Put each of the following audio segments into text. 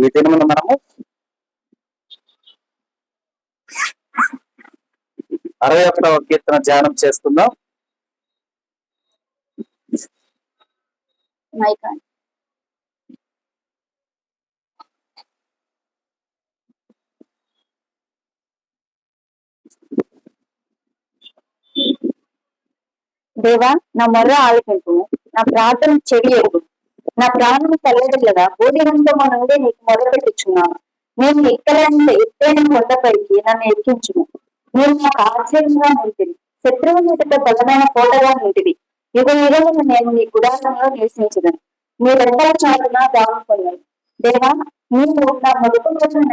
ఈ దినమున మనము 61వ కీర్తన ధ్యానం చేసుకుందాం. దేవా, నా మొర్ర ఆలకింపు, నా ప్రార్థన చెవి ఎరుగు. నా ప్రాణము కల్లడిల్లగా బోధినంతము నుండి నీకు మొదలుపెట్టుచున్నాను. నేను ఎక్కలేనంత ఎత్తైన కొండపైకి నన్ను ఎక్కించును. నేను నాకు ఆశ్చర్యంగా ఉంటుంది, శత్రువు మీదట బలమైన కోటగా ఉంటుంది. యుగ యుగమును నేను నీ గుడారంలో నివసించదను, నీ రెక్కల చాటున దాముకున్నాను. దేవా, నీవు నా మొదటి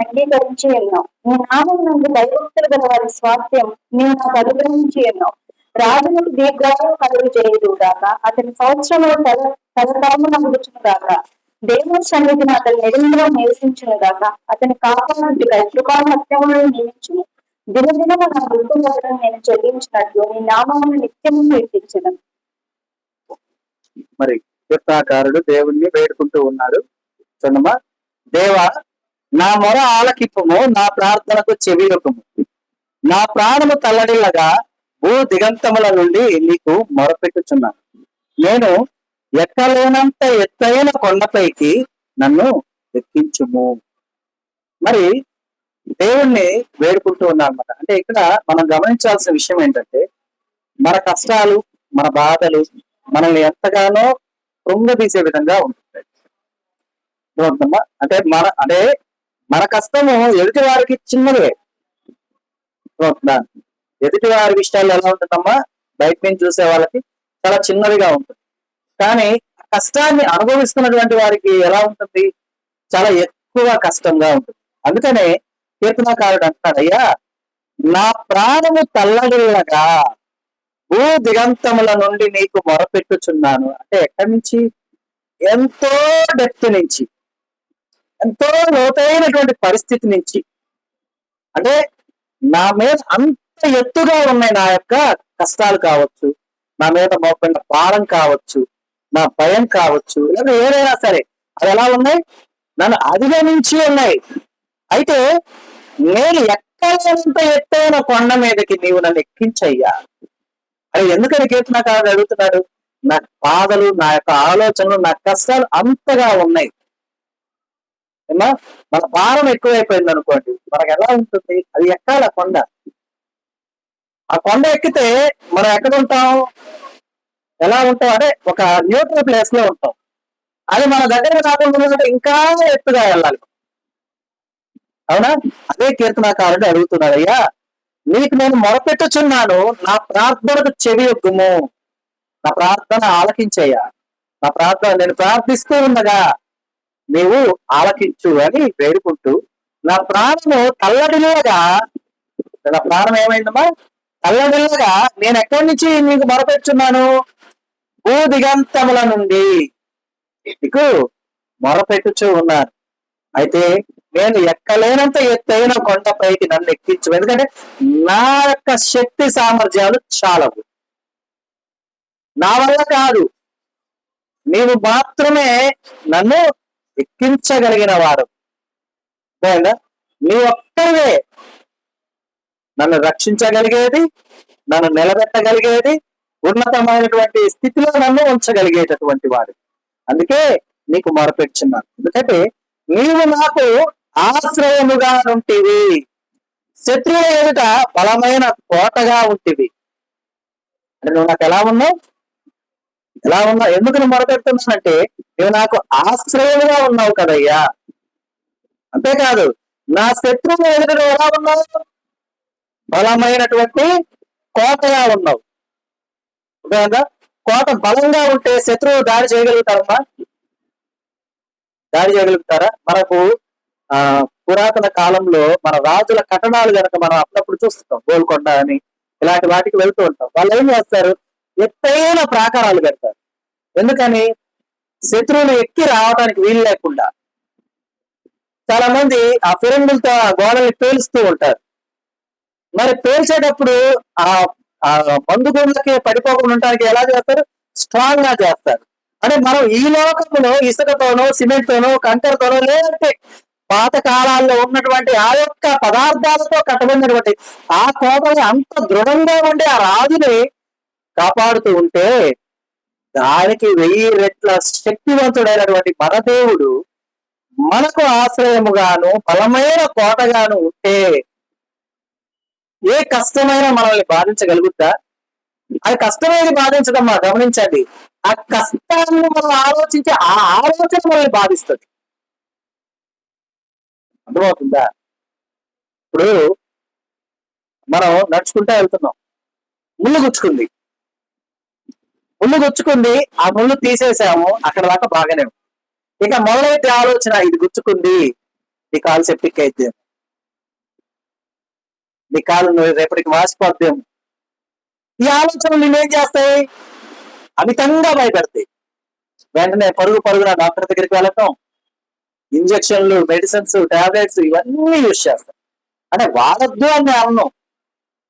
అంగీకరించి ఉన్నావు. నీ నామం నుండి భయభక్తులు గల వారి స్వాస్థ్యం నీవు నాకు అనుగ్రహించి ఉన్నావు. రాజులకు దీర్ఘాలు కలుగు చేయదు గాక, అతని సంవత్సరంలో తలతరము నమ్ముచును గాక. దేవుని సన్నిధిని అతని నిరంతరం నివసించును గాక. అతని కాపాడుటకై కృపా సత్యములను నియమించును. దినదినము నా మృతులను నేను చెల్లించినట్లు నీ నామమును నిత్యము కీర్తించదను. మరి కీర్తనకారుడు దేవుణ్ణి వేడుకుంటూ ఉన్నాడు. చూడమ్మా, దేవా, నా మొర ఆలకింపుము, నా ప్రార్థనకు చెవియొకము. నా ప్రాణము తల్లడిల్లగా భూ దిగంతముల నుండి నీకు మొరపెట్టుచున్నాను. నేను ఎక్కలేనంత ఎత్తైన కొండపైకి నన్ను ఎక్కించుము. మరి దేవుణ్ణి వేడుకుంటూ ఉన్నాను అన్నమాట. అంటే ఇక్కడ మనం గమనించాల్సిన విషయం ఏంటంటే, మన కష్టాలు, మన బాధలు మనల్ని ఎంతగానో కృంగదీసే విధంగా ఉంటుంది. అంటే మన కష్టము ఎదుటి వారికి చిన్నదే. ఎదుటి వారి విషయాలు ఎలా ఉంటుందమ్మా, బయట నుంచి చూసే వాళ్ళకి చాలా చిన్నదిగా ఉంటుంది. కానీ కష్టాన్ని అనుభవిస్తున్నటువంటి వారికి ఎలా ఉంటుంది, చాలా ఎక్కువ కష్టంగా ఉంటుంది. అందుకనే కీర్తనకారుడు అంటాడు, అయ్యా, నా ప్రాణము తల్లడిల్లగా భూ దిగంతముల నుండి నీకు మొరపెట్టుచున్నాను. అంటే ఎక్కడి నుంచి? ఎంతో డెప్త్ నుంచి, ఎంతో లోతైనటువంటి పరిస్థితి నుంచి. అంటే నా మీద అంత ఎత్తుగా ఉన్నాయి నా యొక్క కష్టాలు కావచ్చు, నా మీద మోపడిన భారం కావచ్చు, నా భయం కావచ్చు, లేదా ఏదైనా సరే అది ఎలా ఉన్నాయి, నన్ను అధిగమించి ఉన్నాయి. అయితే నేను ఎక్కడంత ఎత్తైన కొండ మీదకి నీవు నన్ను ఎక్కించయ్యా. అది ఎందుకని కీర్తనకారుడు అడుగుతున్నాడు? నా బాధలు, నా యొక్క ఆలోచనలు, నా కష్టాలు అంతగా ఉన్నాయి. మన భారం ఎక్కువైపోయింది అనుకోండి, మనకు ఎలా ఉంటుంది? అది ఎక్కాల కొండ. ఆ కొండ ఎక్కితే మనం ఎక్కడ ఉంటాం, ఎలా ఉంటాం అంటే ఒక న్యూట్రల్ ప్లేస్ లో ఉంటాం. అది మన దగ్గర కాకుండా ఇంకా ఎత్తుగా వెళ్ళాలి. అవునా? అదే కీర్తనకారుడు అడుగుతున్నాడు, అయ్యా, నీకు నేను మొరపెట్టుచున్నాను, నా ప్రార్థనకు చెవియొగ్గుము, నా ప్రార్థన ఆలకించయ్యా. నా ప్రార్థన నేను ప్రార్థిస్తూ ఉండగా నీవు ఆలకించు అని వేడుకుంటూ, నా ప్రాణము తల్లడిల్లగా, నా ప్రాణం ఏమైందమ్మా, తల్లడిల్లగా నేను ఎక్కడి నుంచి నీకు మొరపెట్టుచున్నాను? భూ దిగంతముల నుండి నీకు మొరపెట్టుచూ ఉన్నాను. అయితే నేను ఎక్కలేనంత ఎత్తైన కొండపైకి నన్ను ఎక్కించు. ఎందుకంటే నా యొక్క శక్తి సామర్థ్యాలు చాలవు, నా వల్ల కాదు, నీవు మాత్రమే నన్ను ఎక్కించగలిగిన వాడు. నీ ఒక్కరివే నన్ను రక్షించగలిగేది, నన్ను నిలబెట్టగలిగేది, ఉన్నతమైనటువంటి స్థితిలో నన్ను ఉంచగలిగేటటువంటి వాడు. అందుకే నీకు మొరపెట్టుచున్నాను. ఎందుకంటే నీవు నాకు ఆశ్రయముగా ఉంటివి, శత్రువుల ఎదుట బలమైన కోటగా ఉంటివి. అంటే నువ్వు నాకు ఎలా ఉన్నావు? ఎందుకు నువ్వు మొరపెడుతున్నానంటే, నువ్వు నాకు ఆశ్రయముగా ఉన్నావు కదయ్యా. అంతేకాదు, నా శత్రువుల ఎదుట ఎలా ఉన్నావు? బలమైనటువంటి కోటగా ఉన్నావు. కోట బలంగా ఉంటే శత్రువు దాడి చేయగలుగుతారమ్మా? దాడి చేయగలుగుతారా? మనకు పురాతన కాలంలో మన రాజుల కట్టడాలు కనుక మనం అప్పుడప్పుడు చూస్తుంటాం, గోల్కొండ అని ఇలాంటి వాటికి వెళ్తూ ఉంటాం. వాళ్ళు ఏం చేస్తారు? ఎత్తైన ప్రాకారాలు కడతారు. ఎందుకని? శత్రువులు ఎక్కి రావడానికి వీలు లేకుండా. చాలా మంది ఆ ఫిరంగులతో ఆ గోడల్ని పేలుస్తూ ఉంటారు. మరి పేల్చేటప్పుడు ఆ మందుగుండ్లకి పడిపోకుండా ఉండడానికి ఎలా చేస్తారు? స్ట్రాంగ్ గా చేస్తారు. అంటే మనం ఈ లోకంలో ఇసుకతోనో, సిమెంట్ తోనో, కంకరతోనో, లేదంటే పాత కాలాల్లో ఉన్నటువంటి ఆ యొక్క పదార్థాలతో కట్టబడినటువంటి ఆ కోటని అంత దృఢంగా ఉండి ఆ రాజుని కాపాడుతూ ఉంటే దానికి 1000 రెట్ల శక్తివంతుడైనటువంటి మన దేవుడు మనకు ఆశ్రయముగాను బలమైన కోటగాను ఉంటే ఏ కష్టమైనా మనల్ని బాధించగలుగుతా? అది కష్టమైనది బాధించదమ్మా, గమనించండి. ఆ కష్టాన్ని మనం ఆలోచించి ఆ ఆలోచన మనల్ని బాధిస్తుంది. అర్థమవుతుందా? ఇప్పుడు మనం నడుచుకుంటూ వెళ్తున్నాం, ముళ్ళు గుచ్చుకుంది, ఆ ముళ్ళు తీసేసాము, అక్కడ దాకా బాగానే ఉంది. ఇక మొదలైతే ఆలోచన, ఇది గుచ్చుకుంది, నీ కాలు సెప్టిక్ అయితే, నీ కాలు రేపటికి వాసిపోద్దేమో. ఈ ఆలోచనలు నేనేం చేస్తాయి? అమితంగా భయపెడతాయి. వెంటనే పరుగున డాక్టర్ దగ్గరికి వెళ్ళటం, ఇంజక్షన్లు, మెడిసిన్స్, టాబ్లెట్స్ ఇవన్నీ యూజ్ చేస్తాం. అంటే వాడద్దు అని అన్నం,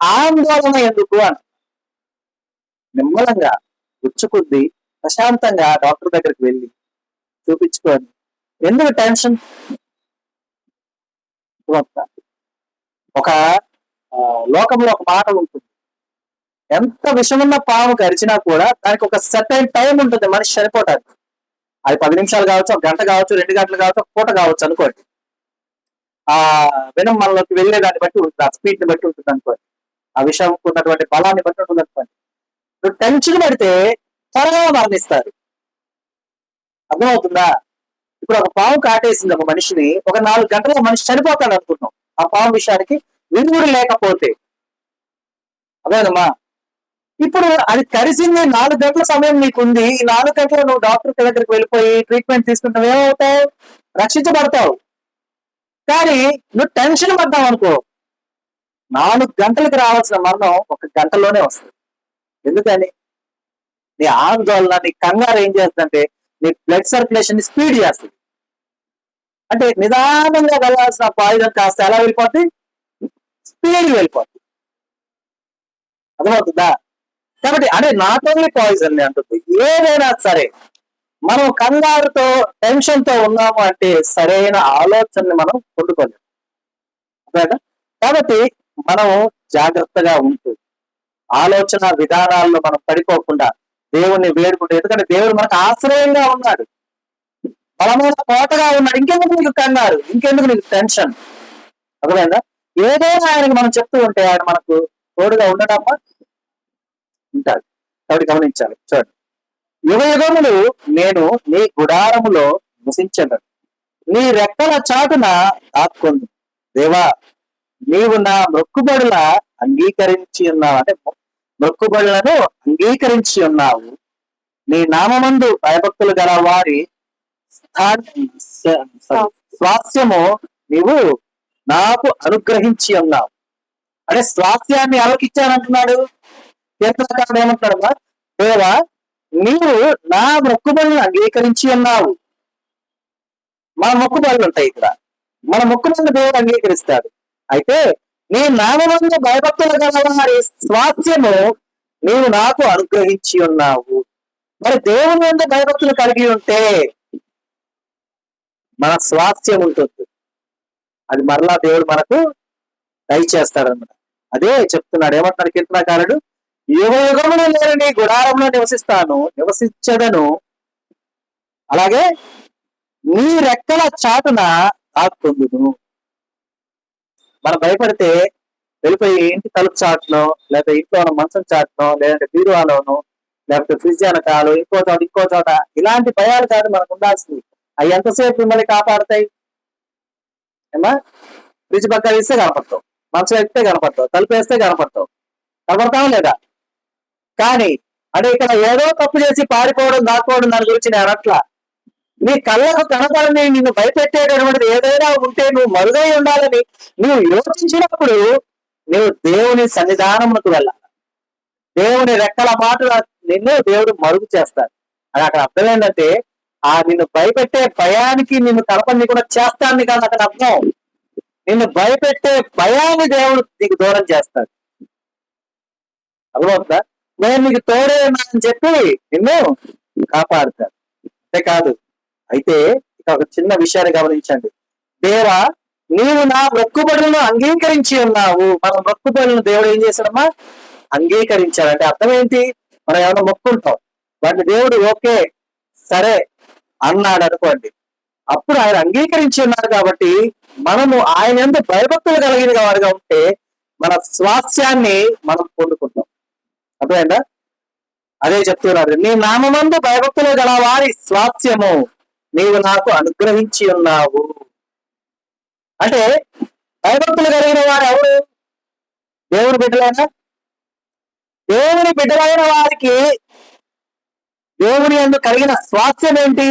ఆందోళన ఎందుకు అని నిమ్మలంగా గుచ్చుకుంది, ప్రశాంతంగా డాక్టర్ దగ్గరికి వెళ్ళి చూపించుకొని, ఎందుకు టెన్షన్? ఒక లోకంలో ఒక మాట ఉంటుంది, ఎంత విషమున్న పాము కరిచినా కూడా దానికి ఒక సర్టైన్ టైం ఉంటుంది మనిషి చనిపోవటానికి. అది 10 నిమిషాలు కావచ్చు, 1 గంట కావచ్చు, 2 గంటలు కావచ్చు, 1 పూట కావచ్చు అనుకోండి. ఆ వినం మనలోకి వెళ్ళే దాన్ని బట్టి ఉంటుంది, ఆ స్పీడ్ ని బట్టి ఉంటుంది అనుకోండి, ఆ విషయం ఉన్నటువంటి బలాన్ని బట్టి ఉంటుంది అనుకోండి. నువ్వు టెన్షన్ పడితే త్వరగా మరణిస్తారు. అర్థమవుతుందా? ఇప్పుడు ఒక పాము కాటేసింది ఒక మనిషిని, ఒక 4 గంటల్లో మనిషి చనిపోతాడు అనుకున్నాం. ఆ పాము విషయానికి విరుగుడు లేకపోతే. అదేనమ్మా, ఇప్పుడు అది కరిసింది, 4 గంటల సమయం నీకుంది. ఈ 4 గంటలు నువ్వు డాక్టర్ దగ్గరికి వెళ్ళిపోయి ట్రీట్మెంట్ తీసుకుంటావు, ఏమవుతావు? రక్షించబడతావు. కానీ నువ్వు టెన్షన్ పడ్డావు అనుకో, 4 గంటలకు రావాల్సిన మరణం 1 గంటలోనే వస్తుంది. ఎందుకని? నీ ఆందోళన, నీ కంగారు ఏం చేస్తుందంటే నీ బ్లడ్ సర్క్యులేషన్ ని స్పీడ్ చేస్తుంది. అంటే నిదానంగా వెళ్ళాల్సిన పాయిజన్ కాస్త ఎలా వెళ్ళిపోద్ది? స్పీడ్ వెళ్ళిపోద్ది. అర్థమవుతుందా? కాబట్టి అంటే నాట్ ఓన్లీ పాయిజన్ అంటుంది, ఏదైనా సరే మనం కంగారుతో, టెన్షన్ తో ఉన్నాము అంటే సరైన ఆలోచనని మనం పొందుకోలేము. కాబట్టి మనం జాగ్రత్తగా ఉంటూ ఆలోచన విధానాల్లో మనం పడిపోకుండా దేవుణ్ణి వేడుకుంటూ, ఎందుకంటే దేవుడు మనకు ఆశ్రయంగా ఉన్నాడు, బలమైన కోటగా ఉన్నాడు. ఇంకెందుకు నీకు కంగారు, ఇంకెందుకు నీకు టెన్షన్? అర్థమైందా? ఏదైనా ఆయనకి మనం చెప్తూ ఉంటే ఆయన మనకు తోడుగా ఉండడమ్మా ఉంటాడు. కాబట్టి గమనించాలి. చూడండి, యుగములు నేను నీ గుడారములో నివసించను, నీ రెక్కల చాటున దాక్కొందు. దేవా, నీవు నా మొక్కుబడుల అంగీకరించి ఉన్నావు, అంటే మొక్కుబడులను అంగీకరించి ఉన్నావు. నీ నామందు భయభక్తులు గల వారి స్వాస్థ్యము నీవు నాకు అనుగ్రహించి ఉన్నావు. అంటే స్వాస్థ్యాన్ని ఎవరికి ఇచ్చానంటున్నాడు? కీర్తనకారుడు ఏమంటాడు? దేవా, నీవు నా మొక్కుబడులను అంగీకరించి ఉన్నావు. మన మొక్కుబడులు ఉంటాయి ఇక్కడ, మన మొక్కుబడులు దేవుడు అంగీకరిస్తాడు. అయితే నీ నామందు భయభక్తులు గల వారి స్వాస్థ్యము నీవు నాకు అనుగ్రహించి ఉన్నావు. మరి దేవుని యందు భయభక్తులు కలిగి ఉంటే మన స్వాస్థ్యం ఉంటుంది, అది మరలా దేవుడు మనకు దయచేస్తాడన్నమాట. అదే చెప్తున్నాడు, ఏమంటున్నాడు కీర్తనకారుడు? యుగములు నేను నీ గుడారంలో నివసించదను, అలాగే నీ రెక్కల చాటున దాక్కొందును. మనం భయపడితే వెళ్ళిపోయి ఇంటి తలుపు చాటునో, లేకపోతే ఇంట్లో ఉన్న మంచం చాటునో, లేదంటే బీరువాలోనో, లేకపోతే ఫ్రిడ్జ్ వెనకాలో, ఇంకో చోట ఇలాంటి భయాలు కాదు మనకు ఉండాల్సింది. అవి ఎంతసేపు మిమ్మల్ని కాపాడతాయి? ఏమా, ఫ్రిడ్జ్ పక్క వేస్తే కనపడతావు, మంచం ఎక్కితే కనపడతావు, తలుపు వేస్తే కనపడతావు, కనపడతావా లేదా? కానీ అంటే ఇక్కడ ఏదో తప్పు చేసి పారిపోవడం, దాక్కోవడం దాని గురించి నేను అనట్లా. నీ కళ్ళకు కనపడని, నిన్ను భయపెట్టేటటువంటిది ఏదైనా ఉంటే నువ్వు మరుగై ఉండాలని నువ్వు యోచించినప్పుడు నువ్వు దేవుని సన్నిధానమునకు వెళ్ళాలి. దేవుని రెక్కల మాటలు నిన్ను దేవుడు మరుగు చేస్తాడు. అది అక్కడ అర్థం ఏంటంటే, ఆ నిన్ను భయపెట్టే భయానికి నిన్ను కనపడి కూడా చేస్తాను కాదు అక్కడ అర్థం. నిన్ను భయపెట్టే భయాన్ని దేవుడు నీకు దూరం చేస్తాడు. అర్థమవుతుందా? నేను నీకు తోడే అని చెప్పి నిన్ను కాపాడుతాడు. అంతేకాదు, అయితే ఇక ఒక చిన్న విషయాన్ని గమనించండి. దేవా నీవు నా మొక్కుబడులను అంగీకరించి ఉన్నావు. మన మొక్కుబడులను దేవుడు ఏం చేశాడమ్మా? అంగీకరించాడు. అంటే అర్థం ఏంటి? మనం ఏమైనా మొక్కుంటాం, వాటిని దేవుడు ఓకే సరే అన్నాడు అనుకోండి, అప్పుడు ఆయన అంగీకరించి ఉన్నాడు. కాబట్టి మనము ఆయన యందు భయభక్తులు కలిగిన వారుగా ఉంటే మన స్వాస్థ్యాన్ని మనం పొందుకుంటాం. అర్థమైందా? అదే చెప్తున్నాడు, నీ నామమందు భయభక్తులు గల వారి స్వాస్థ్యము నీవు నాకు అనుగ్రహించి ఉన్నావు. అంటే భయభక్తులు కలిగిన వారు ఎవరు? దేవుని బిడ్డలైనా? దేవుని బిడ్డలైన వారికి దేవుని యందు కలిగిన స్వాస్థ్యం ఏంటి?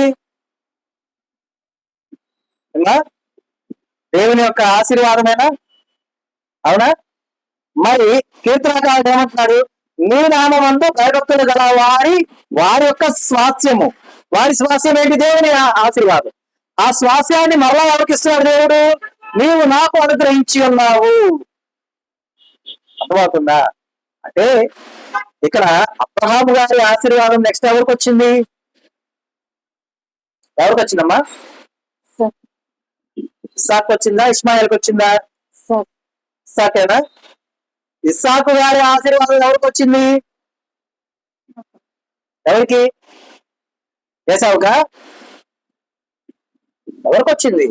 దేవుని యొక్క ఆశీర్వాదమేనా? అవునా? మరి కీర్తనకారుడు ఏమంటున్నాడు? నీ నామమందు భయభక్తులు గల వారి యొక్క స్వాస్థ్యము. వారి స్వాస్థ్యం ఏంటి? దేవుని ఆశీర్వాదం. ఆ స్వాస్థ్యాన్ని మరలా ఎవరికి ఇస్తున్నాడు దేవుడు? నీవు నాకు అనుగ్రహించి ఉన్నావు. అర్థమవుతుందా? అంటే ఇక్కడ అబ్రహాము గారి ఆశీర్వాదం నెక్స్ట్ ఎవరికి వచ్చింది? ఎవరికి వచ్చిందమ్మా? ఇస్సాకు వచ్చిందా? ఇస్మాయిల్కి వచ్చిందా? ఇస్సాకేనా? ఇస్సాకు గారి ఆశీర్వాదం ఎవరికి వచ్చింది? ఎవరికి? ఏసావుగా? ఎవరికి వచ్చింది?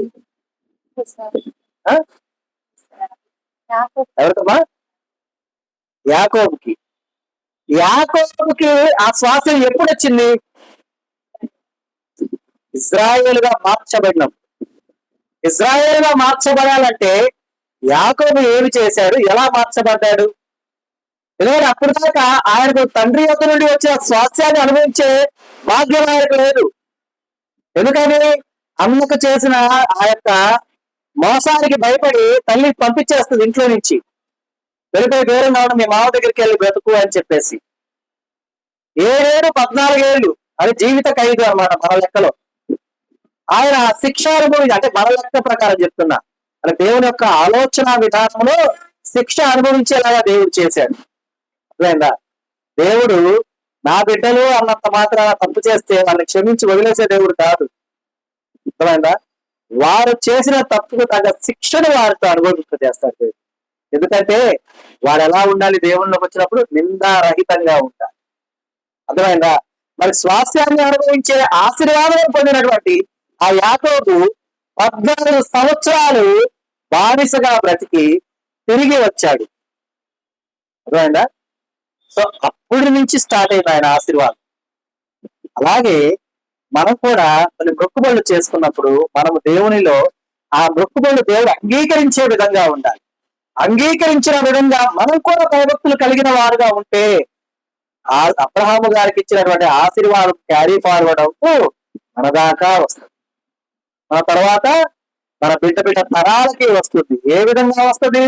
ఎవరికమ్మా? యాకోబుకి. యాకోబుకి ఆ శ్వాసం ఎప్పుడు వచ్చింది? ఇజ్రాయేలుగా మార్చబడినప్పుడు. ఇజ్రాయేలుగా మార్చబడాలంటే యాకోబు ఏమి చేశాడు? ఎలా మార్చబడ్డాడు? ఎందుకంటే అప్పుడు దాకా ఆయనకు తండ్రి యొద్ద నుండి వచ్చిన స్వాస్థ్యాన్ని అనుభవించే భాగ్యం ఆయనకు లేదు. ఎందుకని? అమ్మకు చేసిన ఆ యొక్క మోసానికి భయపడి తల్లి పంపించేస్తుంది ఇంట్లో నుంచి. వెళ్ళిపోయి దూరం కావడం, మీ మావ దగ్గరికి వెళ్ళి బ్రతుకు అని చెప్పేసి. 14 ఏళ్ళు అది జీవిత ఖైదు అన్నమాట మన లెక్కలో. ఆయన శిక్ష అనుభవించి, అంటే మన లెక్క ప్రకారం చెప్తున్నా, అంటే దేవుని యొక్క ఆలోచన విధానంలో శిక్ష అనుభవించేలాగా దేవుడు చేశాడు. అర్థమైందా? దేవుడు నా బిడ్డలు అన్నంత మాత్రాన తప్పు చేస్తే వాళ్ళని క్షమించి వదిలేసే దేవుడు కాదు. అర్థమైందా? వారు చేసిన తప్పుకు తగ్గ శిక్షను వారితో అనుభవింపజేస్తాడు. ఎందుకంటే వాడు ఎలా ఉండాలి? దేవుళ్ళకి వచ్చినప్పుడు నిందారహితంగా ఉండాలి. అర్థమైందా? మరి స్వాస్థ్యాన్ని అనుభవించే ఆశీర్వాదం పొందినటువంటి ఆ యాకోబు 14 సంవత్సరాలు బానిసగా బ్రతికి తిరిగి వచ్చాడు. అర్థమైందా? సో అప్పటి నుంచి స్టార్ట్ అయింది ఆయన ఆశీర్వాదం. అలాగే మనం కూడా కొన్ని మొక్కుబడులు చేసుకున్నప్పుడు మనము దేవునిలో ఆ మొక్కుబడులు దేవుడు అంగీకరించే విధంగా ఉండాలి. అంగీకరించిన విధంగా మనం కూడా భయభక్తులు కలిగిన వారుగా ఉంటే ఆ అబ్రహాము గారికి ఇచ్చినటువంటి ఆశీర్వాదం క్యారీ ఫార్వర్డ్ అవుతూ మన దాకా వస్తుంది. మన తర్వాత మన బిడ్డ తరాలకి వస్తుంది. ఏ విధంగా వస్తుంది?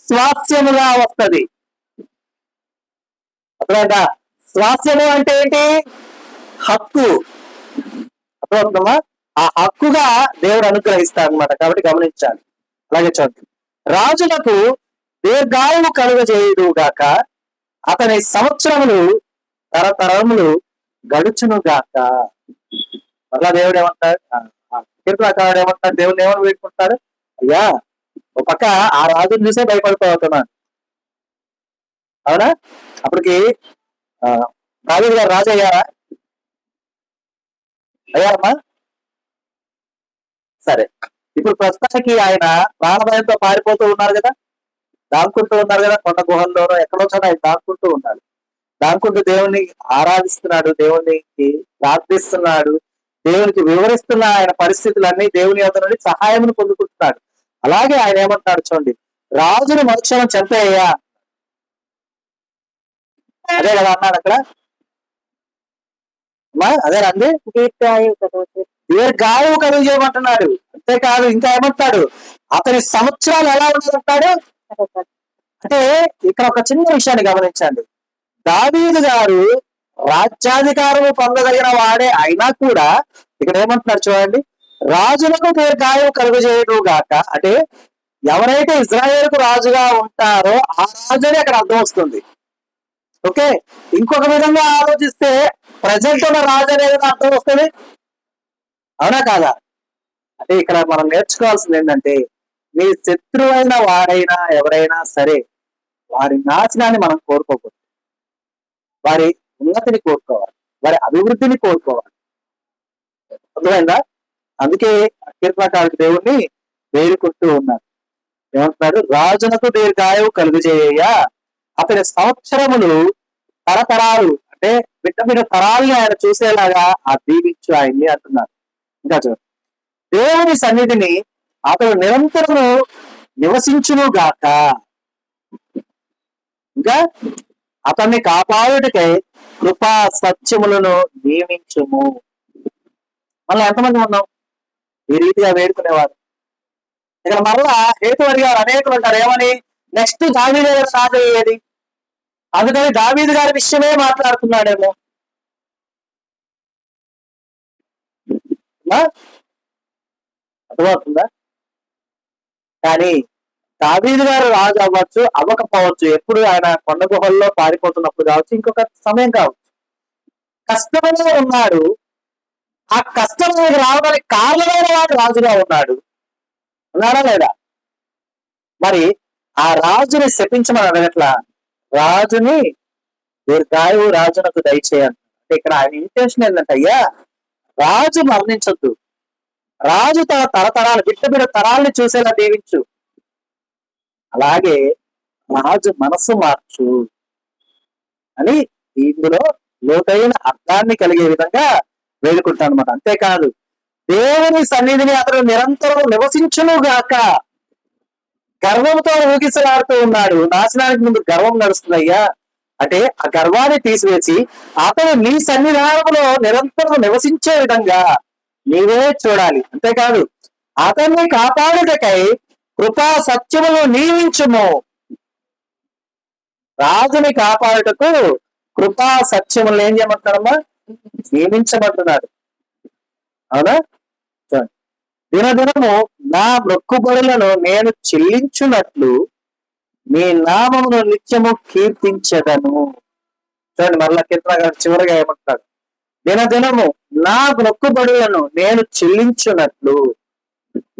స్వాస్థ్యముగా వస్తుంది. అర్థమైందా? స్వాస్థ్యము అంటే ఏంటి? హక్కు. అర్థమవుతుందమ్మా? ఆ హక్కుగా దేవుడు అనుగ్రహిస్తాడు అనమాట. కాబట్టి గమనించాలి. అలాగే చూడండి, రాజులకు దీర్ఘాయువు కలుగజేయుడు గాక, అతని సంవత్సరములు తరతరములు గడుచును గాక. మళ్ళా దేవుడు ఏమంటాడు? కీర్తనకారుడు ఏమంటాడు? దేవుడిని ఏమని వేడుకుంటాడు? అయ్యా, ఒక పక్క ఆ రాజుని చూసే భయపడిపోతున్నాను. అవునా? అప్పటికి దావీదు గారు రాజు అయ్యారా? అయ్యారమ్మా? సరే, ఇప్పుడు ప్రస్తుతానికి ఆయన ప్రాణభయంతో పారిపోతూ ఉన్నారు కదా, దాక్కుంటూ ఉన్నారు కదా, కొండ గుహల్లోనో ఎక్కడో చోట ఆయన దాక్కుంటూ ఉన్నాడు. దాక్కుంటూ దేవుణ్ణి ఆరాధిస్తున్నాడు, దేవునికి ప్రార్థిస్తున్నాడు, దేవునికి వివరిస్తున్న ఆయన పరిస్థితులన్నీ దేవుని యొక్క నుండి సహాయమును పొందుకుంటున్నాడు. అలాగే ఆయన ఏమంటున్నాడు చూడండి, రాజును మరుక్షణం చంపేయ్యా. అదే కదా అన్నాడు అక్కడ. అదే రండి, దీర్ఘాయువు కలుగు చేయమంటున్నాడు. అంతేకాదు ఇంకా ఏమంటాడు? అతని సంవత్సరాలు ఎలా ఉండాలంటాడు? అంటే ఇక్కడ ఒక చిన్న విషయాన్ని గమనించండి. దావీదు గారు రాజ్యాధికారము పొందగలిగిన వాడే అయినా కూడా ఇక్కడ ఏమంటున్నారు చూడండి, రాజులకు దీర్ఘాయువు కలుగు చేయడు గాక. అంటే ఎవరైతే ఇజ్రాయేలుకు రాజుగా ఉంటారో ఆ రాజునే అక్కడ అర్థం వస్తుంది. ఓకే, ఇంకొక విధంగా ఆలోచిస్తే ప్రజెంట్ ఉన్న రాజు అనేది అర్థం వస్తుంది. అవునా కాదా? అంటే ఇక్కడ మనం నేర్చుకోవాల్సింది ఏంటంటే, మీ శత్రువైన వారైనా ఎవరైనా సరే వారి నాశనాన్ని మనం కోరుకోకూడదు. వారి ఉన్నతిని కోరుకోవాలి, వారి అభివృద్ధిని కోరుకోవాలి. అర్థమైందా? అందుకే కీర్తనకారుడు దేవుణ్ణి వేడుకుంటూ ఉన్నారు. ఏమంటున్నాడు? రాజునకు దీర్ఘాయువు కలుగజేయ, అతని సంవత్సరములు తరతరాలు, అంటే బిడ్డ బిడ్డ తరాలని ఆయన చూసేలాగా ఆ దీవించు ఆయన్ని అంటున్నారు. ఇంకా చూడండి, దేవుని సన్నిధిని అతడు నిరంతరము నివసించును గాక, ఇంకా అతన్ని కాపాడుటకై కృపా సత్యములను నియమించుము. మళ్ళీ ఎంతమంది ఉన్నాం ఈ రీతిగా వేడుకునేవారు? ఇక్కడ మరలా హేతువరి గారు అనేకులు ఉంటారు. ఏమని? నెక్స్ట్ దావీదు గారు రాజు అయ్యేది, అందుకని దావీదు గారి విషయమే మాట్లాడుతున్నాడేమో. అర్థమవుతుందా? కానీ దావీదు గారు రాజు అవ్వచ్చు, అవ్వకపోవచ్చు, ఎప్పుడు ఆయన కొండ గుహల్లో పారిపోతున్నప్పుడు కావచ్చు, ఇంకొక సమయం కావచ్చు. కష్టంలో ఉన్నాడు, ఆ కష్టం మీద రావడానికి కారణమైన వాడు రాజుగా ఉన్నాడు. ఉన్నాడా లేదా? మరి ఆ రాజుని శపించమని అడగట్లా, రాజుని దీర్ఘాయువు రాజునకు దయచేయండి. అంటే ఇక్కడ ఆయన ఇంటెన్షన్ ఏంటంటే, అయ్యా రాజు మరణించొద్దు, రాజు తన తరతరాలు బిడ్డ బిడ్డ తరాల్ని చూసేలా దీవించు, అలాగే రాజు మనస్సు మార్చు అని ఇందులో లోతైన అర్థాన్ని కలిగే విధంగా వేడుకుంటాను అనమాట. అంతేకాదు, దేవుని సన్నిధిని అతడు నిరంతరం నివసించును గాక. గర్వంతో ఊగిసలాడుతూ ఉన్నాడు. నాశనానికి ముందు గర్వం నడుస్తుందయ్యా అంటే ఆ గర్వాన్ని తీసివేసి అతడు నీ సన్నిధానంలో నిరంతరం నివసించే విధంగా నీవే చూడాలి. అంతేకాదు, అతన్ని కాపాడుటకై కృపా సత్యములు నియమించుము. రాజుని కాపాడుటకు కృపా సత్యములు ఏం చేయమంటున్నాడమ్మా? నియమించమంటున్నాడు. అవునా? దినదినము నా మొక్కుబడులను నేను చెల్లించున్నట్లు నీ నామమును నిత్యము కీర్తించదను. చూడండి, మరలా కీర్తన చివరిగా ఏమంటున్నాడు? దినదినము నా మొక్కుబడులను నేను చెల్లించున్నట్లు.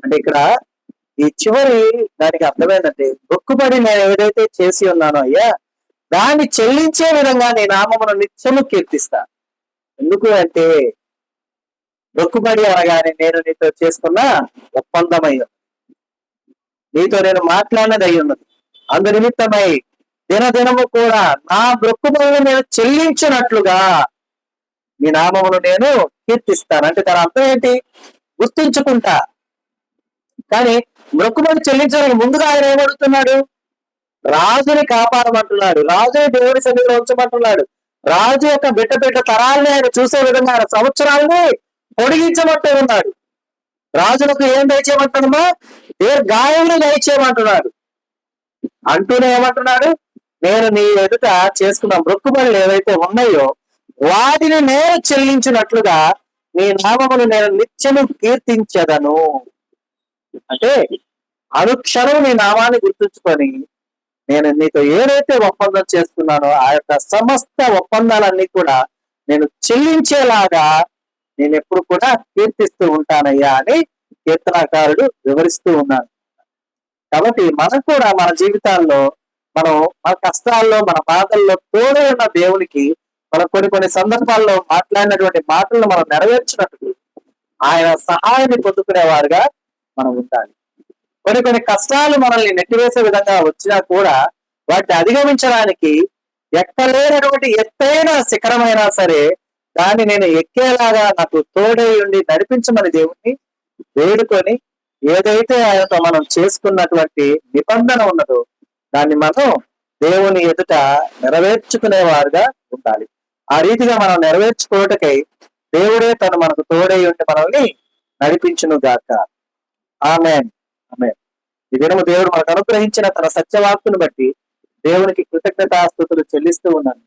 అంటే ఇక్కడ ఈ చివరి దానికి అర్థమైందంటే, మొక్కుబడి నేను ఏదైతే చేసి ఉన్నానో అయ్యా, దాన్ని చెల్లించే విధంగా నీ నామమును నిత్యము కీర్తిస్తా. ఎందుకు అంటే, మొక్కుబడి అనగానే నేను నీతో చేసుకున్న ఒప్పందమయ్య, నీతో నేను మాట్లాడినది అయి ఉన్నది. అందు నిమిత్తమై దినదినము కూడా నా మొక్కుబడులను నేను చెల్లించినట్లుగా నీ నామమును నేను కీర్తిస్తాను. అంటే దాని అర్థం ఏంటి? గుర్తించుకుంటా. కానీ మొక్కుబడి చెల్లించడానికి ముందుగా ఆయన ఏమడుగుతున్నాడు? రాజుని కాపాడమంటున్నాడు, రాజుని దేవుడి సన్నిధిలో ఉంచమంటున్నాడు, రాజు యొక్క బిడ్డ బిడ్డ తరాల్ని ఆయన చూసే విధంగా ఆయన సంవత్సరాలని పొడిగించమంటూ ఉన్నాడు. రాజులకు ఏం దయచేయమంటున్నామా? దీర్ఘాయువుని దయచేయమంటున్నాడు. అంటూనే ఏమంటున్నాడు? నేను నీ ఎదుట చేసుకున్న మొక్కుబడులు ఏవైతే ఉన్నాయో వాటిని నేను చెల్లించినట్లుగా నీ నామమును నేను నిత్యము కీర్తించదను. అంటే అనుక్షణం నీ నామాన్ని గుర్తుంచుకొని నేను నీతో ఏదైతే ఒప్పందం చేసుకున్నానో ఆ యొక్క సమస్త ఒప్పందాలన్నీ కూడా నేను చెల్లించేలాగా నేను ఎప్పుడు కూడా కీర్తిస్తూ ఉంటానయ్యా అని కీర్తనాకారుడు వివరిస్తూ ఉన్నాడు. కాబట్టి మనం కూడా మన జీవితాల్లో మనం మన కష్టాల్లో మన బాధల్లో తోడే ఉన్న దేవునికి మనం కొన్ని సందర్భాల్లో మాట్లాడినటువంటి మాటలను మనం నెరవేర్చినట్టు ఆయన సహాయాన్ని పొందుకునేవారుగా మనం ఉండాలి. కొన్ని కష్టాలు మనల్ని నెట్టివేసే విధంగా వచ్చినా కూడా వాటిని అధిగమించడానికి ఎక్కలేనటువంటి ఎత్తైన శిఖరమైనా సరే దాన్ని నేను ఎక్కేలాగా నాకు తోడై ఉండి నడిపించమని దేవుణ్ణి వేడుకొని ఏదైతే ఆయనతో మనం చేసుకున్నటువంటి నిబంధన ఉన్నదో దాన్ని మనం దేవుని ఎదుట నెరవేర్చుకునేవారుగా ఉండాలి. ఆ రీతిగా మనం నెరవేర్చుకోవటకై దేవుడే తను మనకు తోడై ఉండి మనల్ని నడిపించును గాక. ఆమేన్, ఆమేన్. ఈ దినము దేవుడు మనకు అనుగ్రహించిన తన సత్యవాక్కును బట్టి దేవునికి కృతజ్ఞతాస్తుతులు చెల్లిస్తూ ఉన్నాను.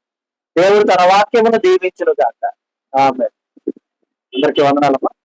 దేవుడు తన వాక్యమును దీవించును గాక. ఆమేన్. అందరికీ వందనాలమ్మా.